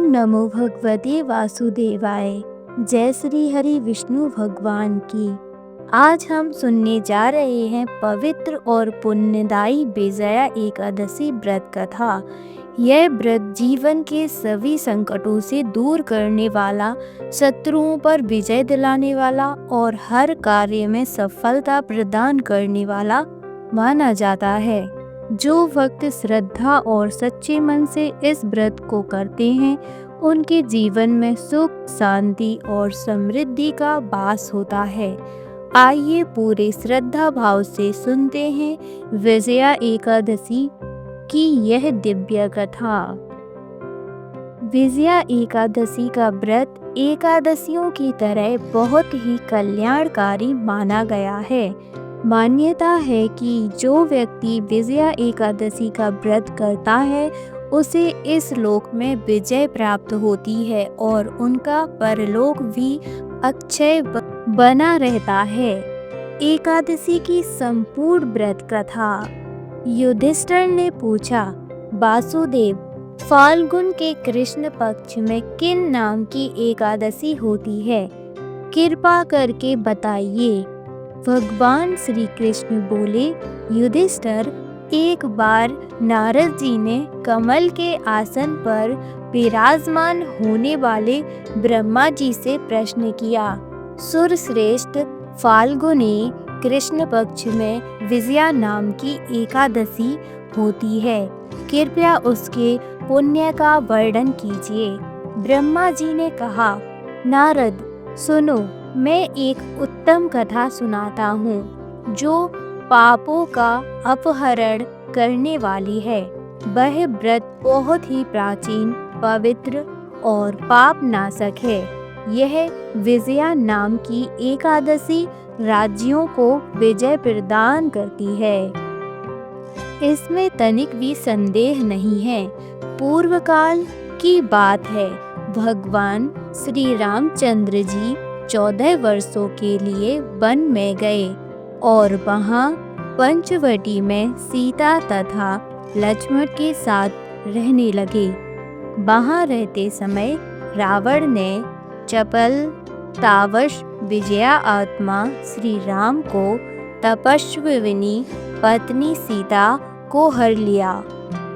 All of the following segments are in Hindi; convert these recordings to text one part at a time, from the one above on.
नमो भगवते वासुदेवाय। जय श्री हरि विष्णु भगवान की। आज हम सुनने जा रहे हैं पवित्र और पुण्यदायी विजया एकादशी व्रत कथा। यह व्रत जीवन के सभी संकटों से दूर करने वाला, शत्रुओं पर विजय दिलाने वाला और हर कार्य में सफलता प्रदान करने वाला माना जाता है। जो भक्त श्रद्धा और सच्चे मन से इस व्रत को करते हैं, उनके जीवन में सुख, शांति और समृद्धि का वास होता है। आइए पूरे श्रद्धा भाव से सुनते हैं विजया एकादशी की यह दिव्य कथा। विजया एकादशी का व्रत एकादशियों की तरह बहुत ही कल्याणकारी माना गया है। मान्यता है कि जो व्यक्ति विजया एकादशी का व्रत करता है, उसे इस लोक में विजय प्राप्त होती है और उनका परलोक भी अक्षय बना रहता है। एकादशी की संपूर्ण व्रत कथा। युधिष्ठिर ने पूछा, वासुदेव, फाल्गुन के कृष्ण पक्ष में किन नाम की एकादशी होती है? कृपा करके बताइए। भगवान श्री कृष्ण बोले, युधिष्ठिर, एक बार नारद जी ने कमल के आसन पर विराजमान होने वाले ब्रह्मा जी से प्रश्न किया, सुरश्रेष्ठ, फाल्गुनी कृष्ण पक्ष में विजया नाम की एकादशी होती है, कृपया उसके पुण्य का वर्णन कीजिए। ब्रह्मा जी ने कहा, नारद, सुनो, मैं एक उत्तम कथा सुनाता हूँ जो पापों का अपहरण करने वाली है। वह व्रत बहुत ही प्राचीन, पवित्र और पाप नाशक है। यह विजया नाम की एकादशी राज्यों को विजय प्रदान करती है। इसमें तनिक भी संदेह नहीं है। पूर्व काल की बात है। भगवान श्री रामचंद्र जी 14 वर्षों के लिए वन में गए और वहां पंचवटी में सीता तथा लक्ष्मण के साथ रहने लगे। वहां रहते समय रावण ने चपलतावश विजया आत्मा श्री राम को तपस्विनी पत्नी सीता को हर लिया।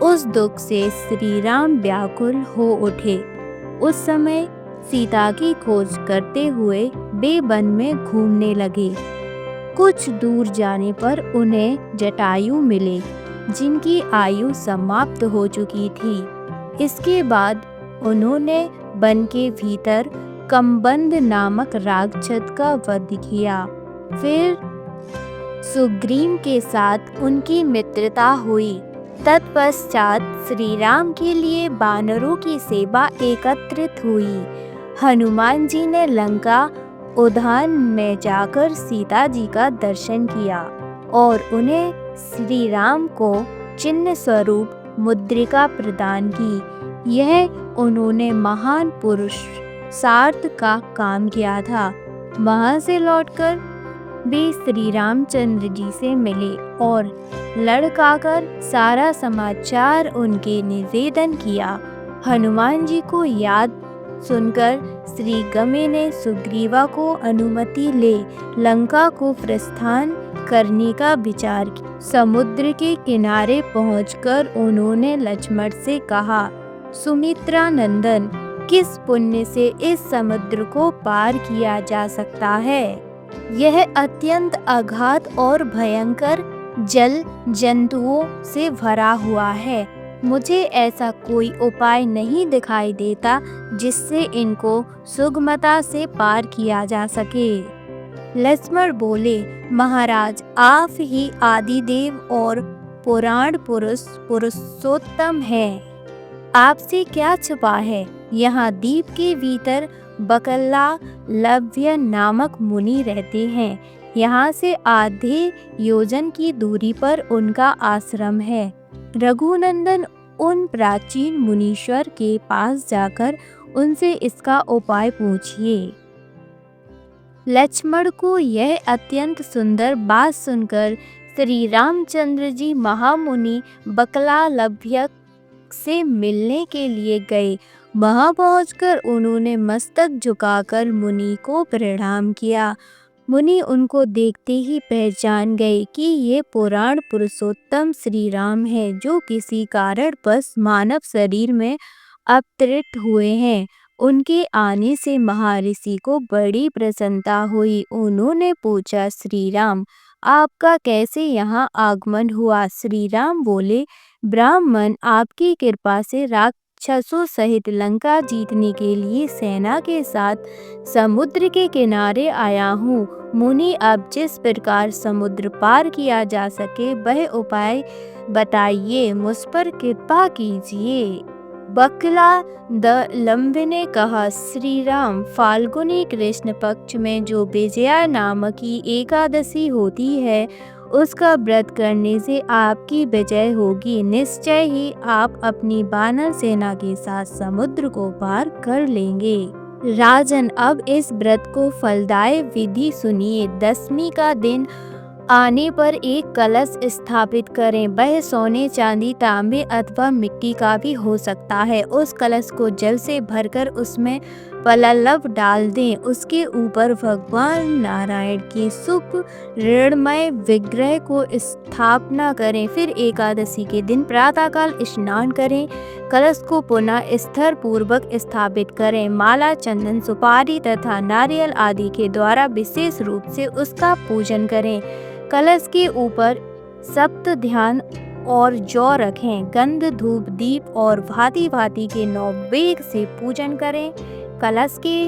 उस दुख से श्री राम व्याकुल हो उठे। उस समय सीता की खोज करते हुए वे वन में घूमने लगे। कुछ दूर जाने पर उन्हें जटायु मिले, जिनकी आयु समाप्त हो चुकी थी। इसके बाद उन्होंने वन के भीतर कम्बंद नामक राक्षस का वध किया। फिर सुग्रीव के साथ उनकी मित्रता हुई। तत्पश्चात श्री राम के लिए वानरों की सेवा एकत्रित हुई। हनुमान जी ने लंका उद्यान में जाकर सीता जी का दर्शन किया और उन्हें श्री राम को चिन्ह स्वरूप मुद्रिका प्रदान की। यह उन्होंने महान पुरुषार्थ का काम किया था। वहां से लौटकर वे श्री रामचंद्र जी से मिले और लड़काकर सारा समाचार उनके निवेदन किया। हनुमान जी को याद सुनकर श्री गमे ने सुग्रीवा को अनुमति ले लंका को प्रस्थान करने का विचार किया। समुद्र के किनारे पहुंचकर उन्होंने लक्ष्मण से कहा, सुमित्रा नंदन, किस पुण्य से इस समुद्र को पार किया जा सकता है? यह अत्यंत अगाध और भयंकर जल जंतुओं से भरा हुआ है। मुझे ऐसा कोई उपाय नहीं दिखाई देता जिससे इनको सुगमता से पार किया जा सके। लक्ष्मण बोले, महाराज, आप ही आदिदेव और पुराण पुरुषोत्तम हैं। आपसे क्या छुपा है? यहाँ दीप के भीतर बकला लव्य नामक मुनि रहते हैं। यहाँ से आधे योजन की दूरी पर उनका आश्रम है। रघुनंदन, उन प्राचीन मुनीश्वर के पास जाकर उनसे इसका उपाय पूछिए। लक्ष्मण को यह अत्यंत सुंदर बात सुनकर श्री रामचंद्र जी महामुनि बकलालभ्य से मिलने के लिए गए वहां पहुंचकर उन्होंने मस्तक झुकाकर मुनि को प्रणाम किया। मुनि उनको देखते ही पहचान गए कि ये पुराण पुरुषोत्तम श्री राम हैं, जो किसी कारणवश मानव शरीर में अवतरित हुए हैं। उनके आने से महर्षि को बड़ी प्रसन्नता हुई। उन्होंने पूछा, श्री राम, आपका कैसे यहाँ आगमन हुआ? श्री राम बोले, ब्राह्मण, आपकी कृपा से राक्षसों सहित लंका जीतने के लिए सेना के साथ समुद्र के किनारे आया हूँ। मुनि, अब जिस प्रकार समुद्र पार किया जा सके वह उपाय बताइए, मुझ पर कृपा कीजिए। बकला द लंबे ने कहा, श्री राम, फाल्गुनी कृष्ण पक्ष में जो विजया नामक की एकादशी होती है, उसका व्रत करने से आपकी विजय होगी। निश्चय ही आप अपनी वानर सेना के साथ समुद्र को पार कर लेंगे। राजन, अब इस व्रत को फलदायक विधि सुनिए। दशमी का दिन आने पर एक कलश स्थापित करें। वह सोने, चांदी, तांबे अथवा मिट्टी का भी हो सकता है। उस कलश को जल से भरकर उसमें पल्लव डाल दें। उसके ऊपर भगवान नारायण के शुभ ऋणमय विग्रह को स्थापना करें। फिर एकादशी के दिन प्रातःकाल स्नान करें। कलश को पुनः स्थिर पूर्वक स्थापित करें। माला, चंदन, सुपारी तथा नारियल आदि के द्वारा विशेष रूप से उसका पूजन करें। कलश के ऊपर सप्त ध्यान और जौ रखें। गंध, धूप, दीप और भांति भांति के नैवेद्य से पूजन करें। कलश के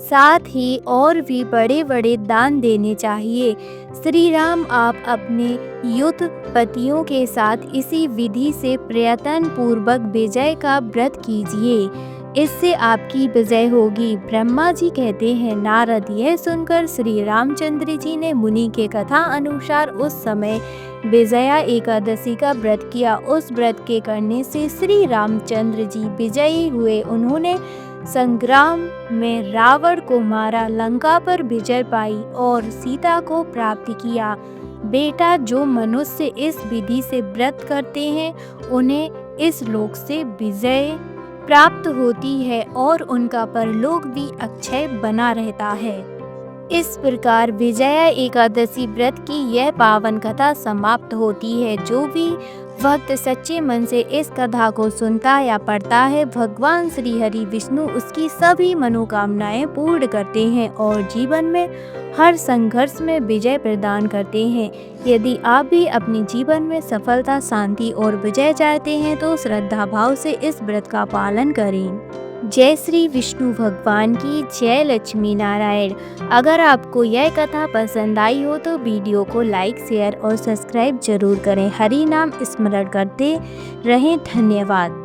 साथ ही और भी बड़े बड़े दान देने चाहिए। श्री राम, आप अपने युद्धपतियों के साथ इसी विधि से प्रयत्न पूर्वक विजय का व्रत कीजिए, इससे आपकी विजय होगी। ब्रह्मा जी कहते हैं, नारद, यह सुनकर श्री रामचंद्र जी ने मुनि के कथा अनुसार उस समय विजया एकादशी का व्रत किया। उस व्रत के करने से श्री रामचंद्र जी विजयी हुए। उन्होंने संग्राम में रावण को मारा, लंका पर विजय पाई और सीता को प्राप्त किया। बेटा, जो मनुष्य इस विधि से व्रत करते हैं उन्हें इस लोक से विजय प्राप्त होती है और उनका परलोक भी अक्षय बना रहता है। इस प्रकार विजया एकादशी व्रत की यह पावन कथा समाप्त होती है। जो भी भक्त सच्चे मन से इस कथा को सुनता या पढ़ता है, भगवान श्री हरि विष्णु उसकी सभी मनोकामनाएं पूर्ण करते हैं और जीवन में हर संघर्ष में विजय प्रदान करते हैं। यदि आप भी अपने जीवन में सफलता, शांति और विजय चाहते हैं तो श्रद्धा भाव से इस व्रत का पालन करें। जय श्री विष्णु भगवान की जय। लक्ष्मी नारायण। अगर आपको यह कथा पसंद आई हो तो वीडियो को लाइक, शेयर और सब्सक्राइब जरूर करें। हरि नाम स्मरण करते रहें। धन्यवाद।